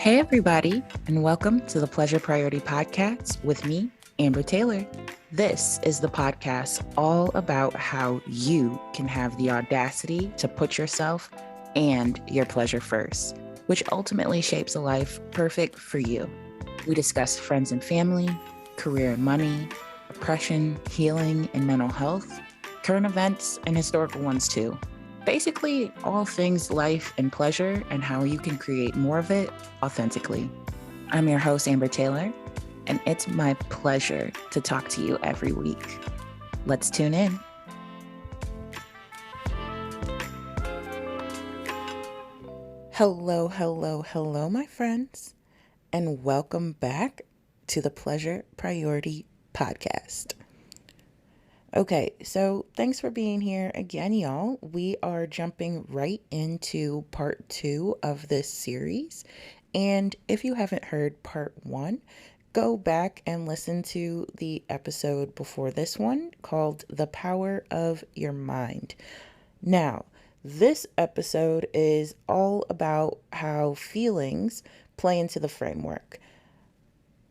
Hey, everybody, and welcome to the Pleasure Priority Podcast with me, Amber Taylor. This is the podcast all about how you can have the audacity to put yourself and your pleasure first, which ultimately shapes a life perfect for you. We discuss friends and family, career and money, oppression, healing, and mental health, current events, and historical ones too. Basically, all things life and pleasure and how you can create more of it authentically. I'm your host, Amber Taylor, and it's my pleasure to talk to you every week. Let's tune in. Hello, my friends, and welcome back to the Pleasure Priority Podcast. Okay, so thanks for being here again, y'all. We are jumping right into part 2 of this series. And if you haven't heard part 1, go back and listen to the episode before this one called The Power of Your Mind. Now, this episode is all about how feelings play into the framework.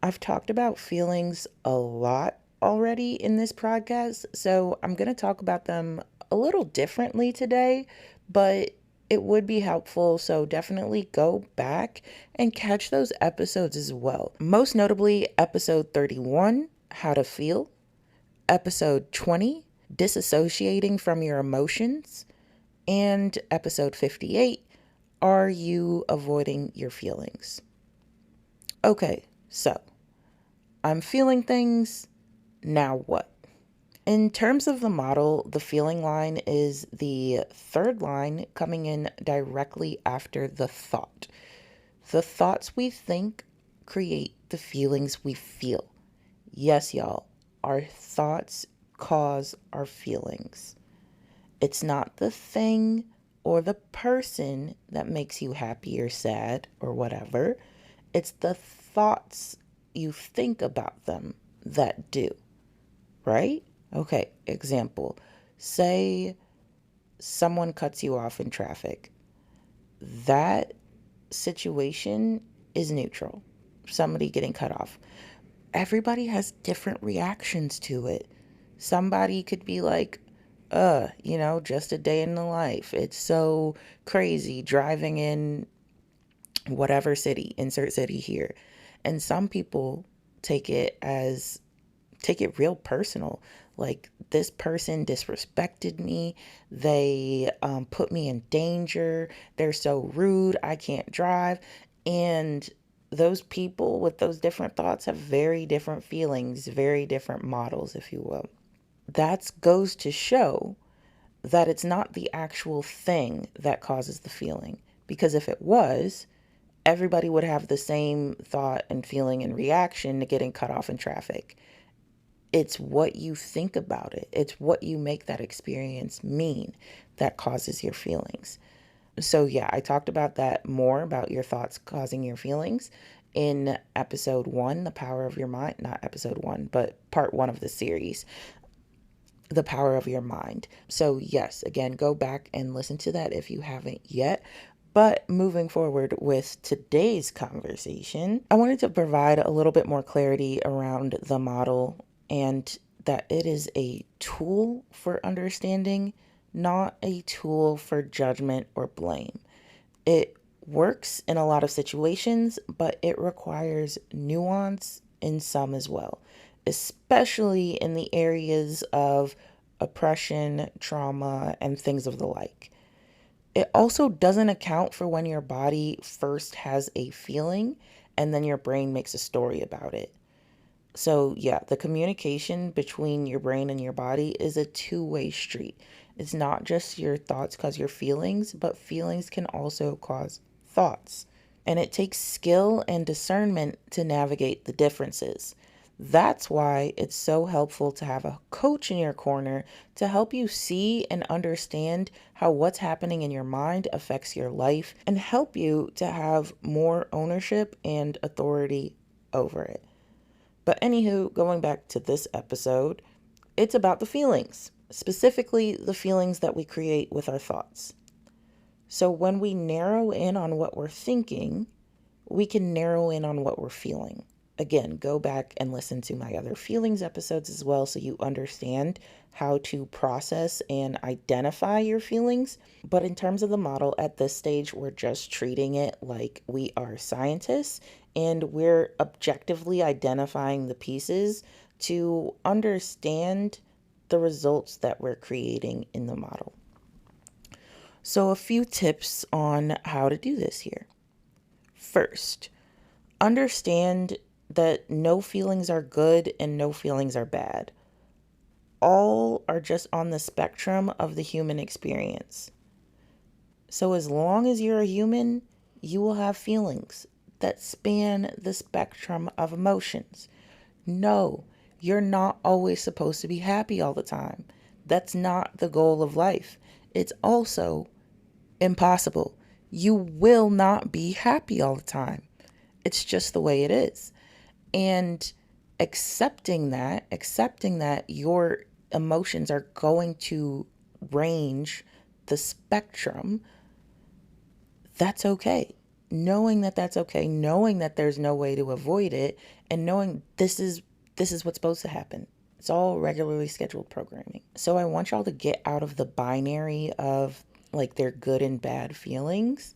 I've talked about feelings a lot already in this podcast, so I'm going to talk about them a little differently today, but it would be helpful, so definitely go back and catch those episodes as well. Most notably, episode 31, How to Feel, episode 20, Disassociating from Your Emotions, and episode 58, Are You Avoiding Your Feelings? Okay, so I'm feeling things. Now what? In terms of the model, the feeling line is the third line coming in directly after the thought. The thoughts we think create the feelings we feel. Yes, y'all, our thoughts cause our feelings. It's not the thing or the person that makes you happy or sad or whatever. It's the thoughts you think about them that do. Right? Okay, example. Say someone cuts you off in traffic. That situation is neutral. Somebody getting cut off. Everybody has different reactions to it. Somebody could be like, just a day in the life. It's so crazy driving in whatever city, insert city here. And some people take it real personal. Like, this person disrespected me. They put me in danger. They're so rude. I can't drive. And those people with those different thoughts have very different feelings, very different models, if you will. That goes to show that it's not the actual thing that causes the feeling. Because if it was, everybody would have the same thought and feeling and reaction to getting cut off in traffic. It's what you think about it. It's what you make that experience mean that causes your feelings. So yeah, I talked about that more, about your thoughts causing your feelings, in episode 1, The Power of Your Mind. Not episode 1, but part 1 of the series, The Power of Your Mind. So yes, again, go back and listen to that if you haven't yet. But moving forward with today's conversation, I wanted to provide a little bit more clarity around the model, and that it is a tool for understanding, not a tool for judgment or blame. It works in a lot of situations, but it requires nuance in some as well, especially in the areas of oppression, trauma, and things of the like. It also doesn't account for when your body first has a feeling and then your brain makes a story about it. So yeah, the communication between your brain and your body is a two-way street. It's not just your thoughts cause your feelings, but feelings can also cause thoughts. And it takes skill and discernment to navigate the differences. That's why it's so helpful to have a coach in your corner to help you see and understand how what's happening in your mind affects your life and help you to have more ownership and authority over it. But anywho, going back to this episode, it's about the feelings, specifically the feelings that we create with our thoughts. So when we narrow in on what we're thinking, we can narrow in on what we're feeling. Again, go back and listen to my other feelings episodes as well so you understand how to process and identify your feelings. But in terms of the model, at this stage, we're just treating it like we are scientists and we're objectively identifying the pieces to understand the results that we're creating in the model. So, a few tips on how to do this here. First, understand that no feelings are good and no feelings are bad. All are just on the spectrum of the human experience. So as long as you're a human, you will have feelings that span the spectrum of emotions. No, you're not always supposed to be happy all the time. That's not the goal of life. It's also impossible. You will not be happy all the time. It's just the way it is. And accepting that your emotions are going to range the spectrum, that's okay. Knowing that that's okay, knowing that there's no way to avoid it, and knowing this is what's supposed to happen. It's all regularly scheduled programming. So I want y'all to get out of the binary of like they're good and bad feelings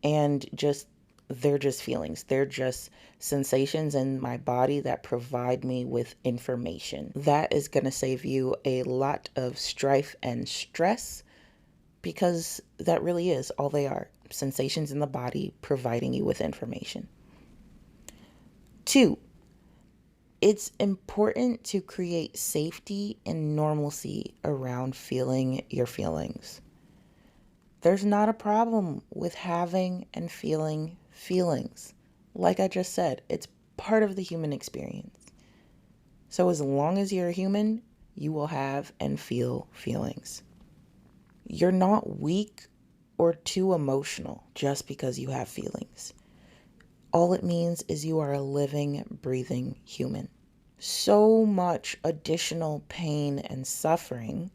and just they're just feelings. They're just sensations in my body that provide me with information. That is going to save you a lot of strife and stress because that really is all they are, sensations in the body providing you with information. 2, it's important to create safety and normalcy around feeling your feelings. There's not a problem with having and feeling feelings. Like I just said, it's part of the human experience. So as long as you're a human, you will have and feel feelings. You're not weak or too emotional just because you have feelings. All it means is you are a living, breathing human. So much additional pain and suffering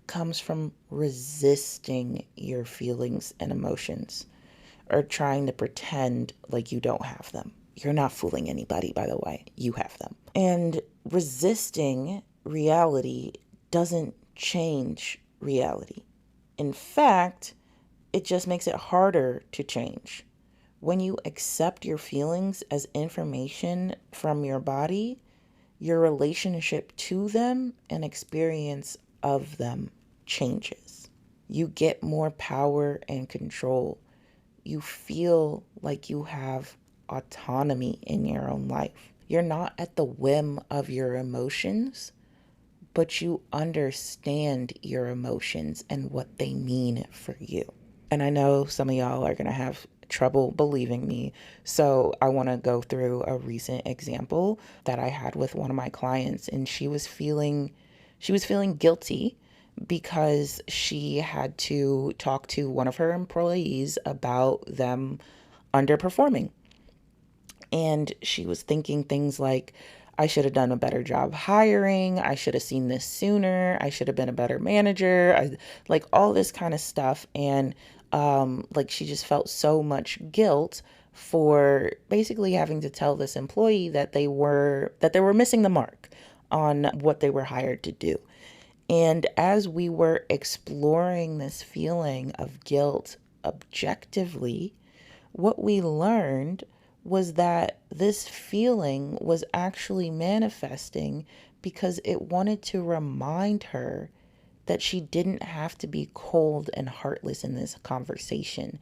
comes from resisting your feelings and emotions or trying to pretend like you don't have them. You're not fooling anybody, by the way. You have them. And resisting reality doesn't change reality. In fact, it just makes it harder to change. When you accept your feelings as information from your body, your relationship to them and experience of them changes. You get more power and control. You feel like you have autonomy in your own life. You're not at the whim of your emotions, but you understand your emotions and what they mean for you. And I know some of y'all are going to have trouble believing me. So I want to go through a recent example that I had with one of my clients, and she was feeling guilty because she had to talk to one of her employees about them underperforming. And she was thinking things like, I should have done a better job hiring. I should have seen this sooner. I should have been a better manager. Like all this kind of stuff. And like she just felt so much guilt for basically having to tell this employee that they were missing the mark on what they were hired to do. And as we were exploring this feeling of guilt objectively, what we learned was that this feeling was actually manifesting because it wanted to remind her that she didn't have to be cold and heartless in this conversation.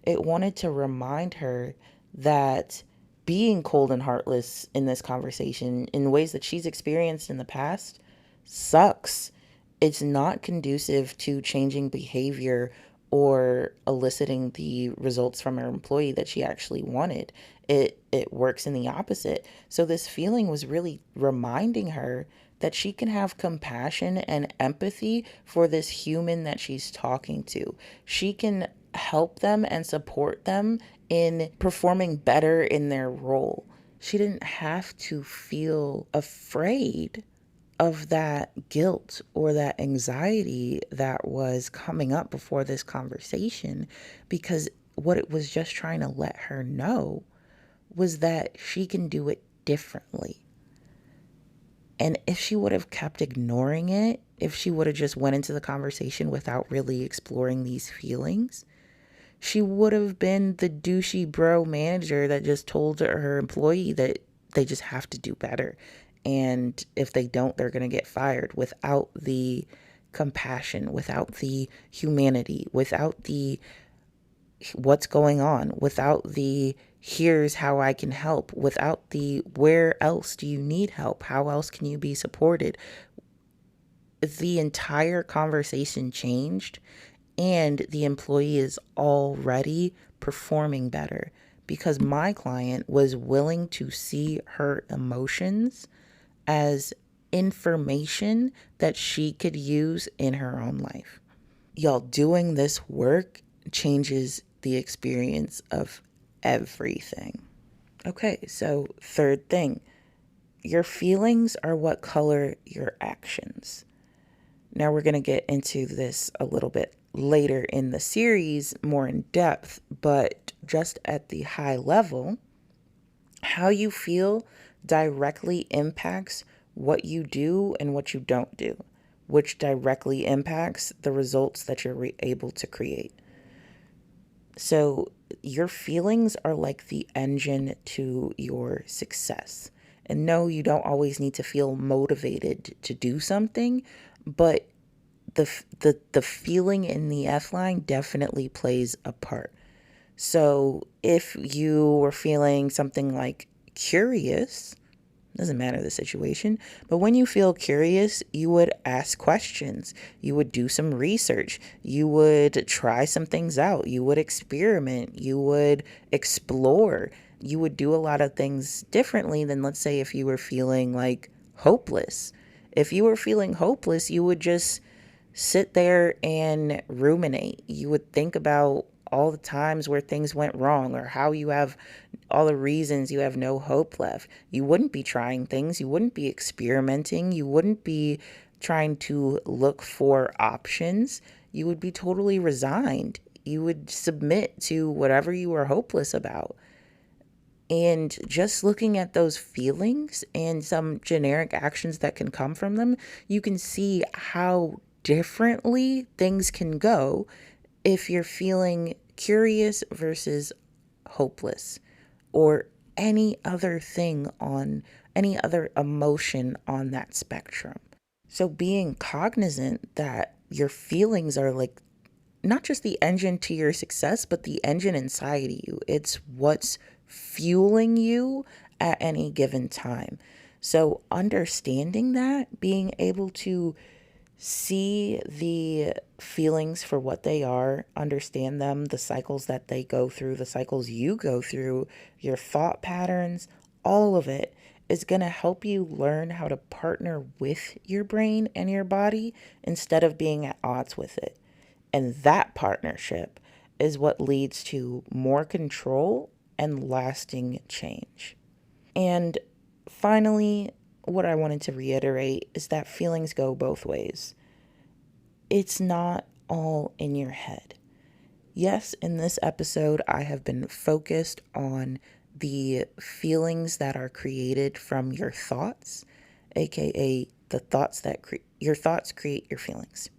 It wanted to remind her that being cold and heartless in this conversation in ways that she's experienced in the past sucks. It's not conducive to changing behavior or eliciting the results from her employee that she actually wanted. It works in the opposite. So this feeling was really reminding her that she can have compassion and empathy for this human that she's talking to. She can help them and support them in performing better in their role. She didn't have to feel afraid of that guilt or that anxiety that was coming up before this conversation, because what it was just trying to let her know was that she can do it differently. And if she would have kept ignoring it, if she would have just went into the conversation without really exploring these feelings, she would have been the douchey bro manager that just told her employee that they just have to do better. And if they don't, they're going to get fired, without the compassion, without the humanity, without the what's going on, without the here's how I can help, without the where else do you need help? How else can you be supported? The entire conversation changed, and the employee is already performing better because my client was willing to see her emotions as information that she could use in her own life. Y'all, doing this work changes the experience of everything. Okay, so third thing, your feelings are what color your actions. Now we're going to get into this a little bit later in the series, more in depth, but just at the high level, how you feel directly impacts what you do and what you don't do, which directly impacts the results that you're able to create. So your feelings are like the engine to your success. And no, you don't always need to feel motivated to do something, but the feeling in the F line definitely plays a part. So if you were feeling something like curious, doesn't matter the situation, but when you feel curious, you would ask questions. You would do some research. You would try some things out. You would experiment. You would explore. You would do a lot of things differently than, let's say, if you were feeling like hopeless. If you were feeling hopeless, you would just sit there and ruminate. You would think about all the times where things went wrong, or how you have all the reasons you have no hope left. You wouldn't be trying things. You wouldn't be experimenting. You wouldn't be trying to look for options. You would be totally resigned. You would submit to whatever you were hopeless about. And just looking at those feelings and some generic actions that can come from them, you can see how differently things can go if you're feeling curious versus hopeless, or any other thing on any other emotion on that spectrum. So being cognizant that your feelings are like not just the engine to your success, but the engine inside you. It's what's fueling you at any given time. So understanding that, being able to see the feelings for what they are, understand them, the cycles that they go through, the cycles you go through, your thought patterns, all of it is going to help you learn how to partner with your brain and your body instead of being at odds with it. And that partnership is what leads to more control and lasting change. And finally, what I wanted to reiterate is that feelings go both ways. It's not all in your head. Yes, in this episode, I have been focused on the feelings that are created from your thoughts, aka the thoughts that your thoughts create your feelings.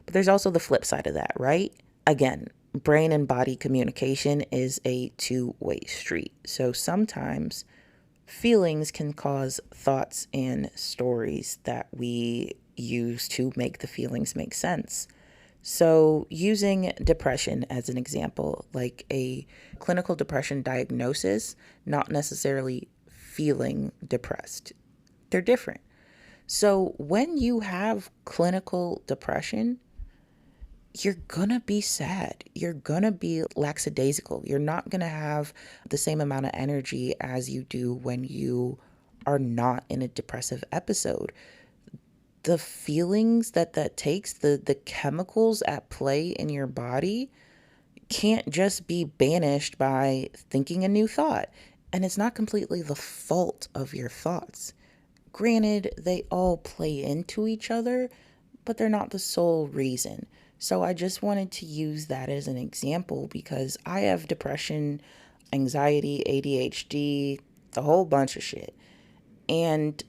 But there's also the flip side of that, right? Again, brain and body communication is a two-way street. So sometimes feelings can cause thoughts and stories that we use to make the feelings make sense. So using depression as an example, like a clinical depression diagnosis, not necessarily feeling depressed. They're different. So when you have clinical depression, you're gonna be sad. You're gonna be lackadaisical. You're not gonna have the same amount of energy as you do when you are not in a depressive episode. The feelings that takes, the chemicals at play in your body can't just be banished by thinking a new thought. And it's not completely the fault of your thoughts. Granted, they all play into each other, but they're not the sole reason. So I just wanted to use that as an example because I have depression anxiety, ADHD, the whole bunch of shit. And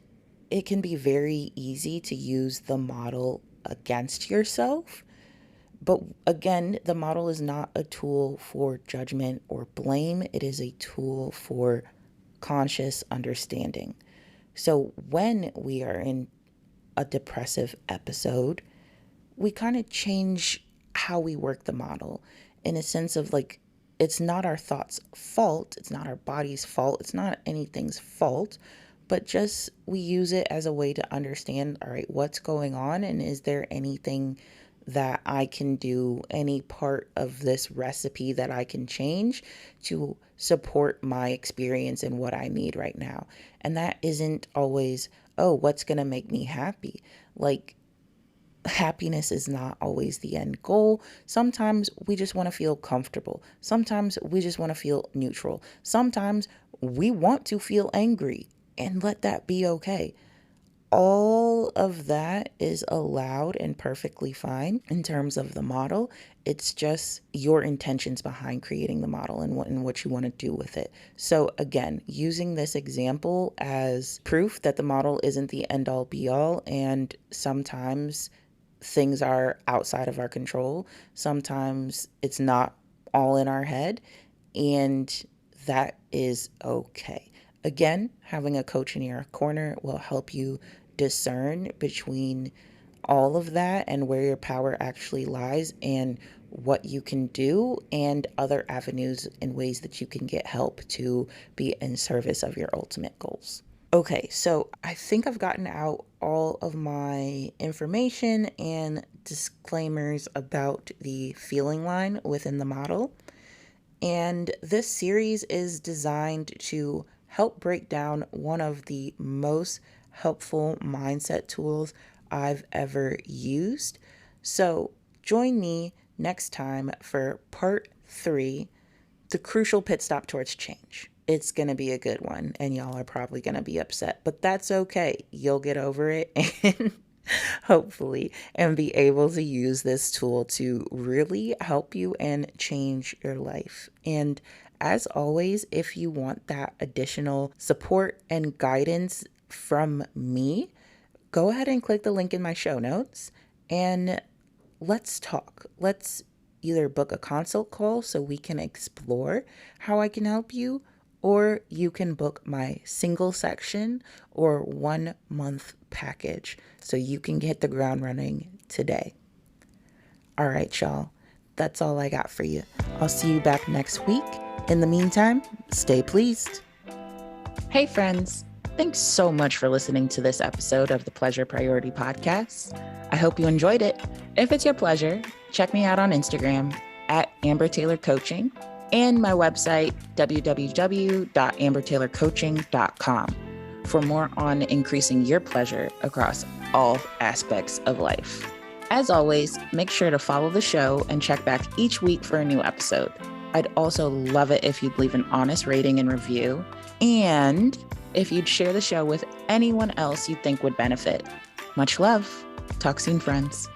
it can be very easy to use the model against yourself. But again, the model is not a tool for judgment or blame. It is a tool for conscious understanding. So when we are in a depressive episode, we kind of change how we work the model in a sense of like, it's not our thoughts' fault. It's not our body's fault. It's not anything's fault, but just we use it as a way to understand, all right, what's going on? And is there anything that I can do, any part of this recipe that I can change to support my experience and what I need right now? And that isn't always, oh, what's going to make me happy? Like, happiness is not always the end goal. Sometimes we just want to feel comfortable. Sometimes we just want to feel neutral. Sometimes we want to feel angry, and let that be okay. All of that is allowed and perfectly fine in terms of the model. It's just your intentions behind creating the model and what you want to do with it. So again, using this example as proof that the model isn't the end all be all, and sometimes things are outside of our control. Sometimes it's not all in our head, and that is okay. Again, having a coach in your corner will help you discern between all of that and where your power actually lies and what you can do and other avenues and ways that you can get help to be in service of your ultimate goals. Okay, so I think I've gotten out all of my information and disclaimers about the feeling line within the model. And this series is designed to help break down one of the most helpful mindset tools I've ever used. So join me next time for part 3, the crucial pit stop towards change. It's going to be a good one, and y'all are probably going to be upset, but that's okay. You'll get over it and hopefully, and be able to use this tool to really help you and change your life. And as always, if you want that additional support and guidance from me, go ahead and click the link in my show notes and let's talk. Let's either book a consult call so we can explore how I can help you, or you can book my single section or 1 month package so you can hit the ground running today. All right, y'all. That's all I got for you. I'll see you back next week. In the meantime, stay pleased. Hey, friends. Thanks so much for listening to this episode of the Pleasure Priority Podcast. I hope you enjoyed it. If it's your pleasure, check me out on Instagram at Amber Taylor Coaching and my website, www.ambertaylorcoaching.com, for more on increasing your pleasure across all aspects of life. As always, make sure to follow the show and check back each week for a new episode. I'd also love it if you'd leave an honest rating and review, and if you'd share the show with anyone else you think would benefit. Much love. Talk soon, friends.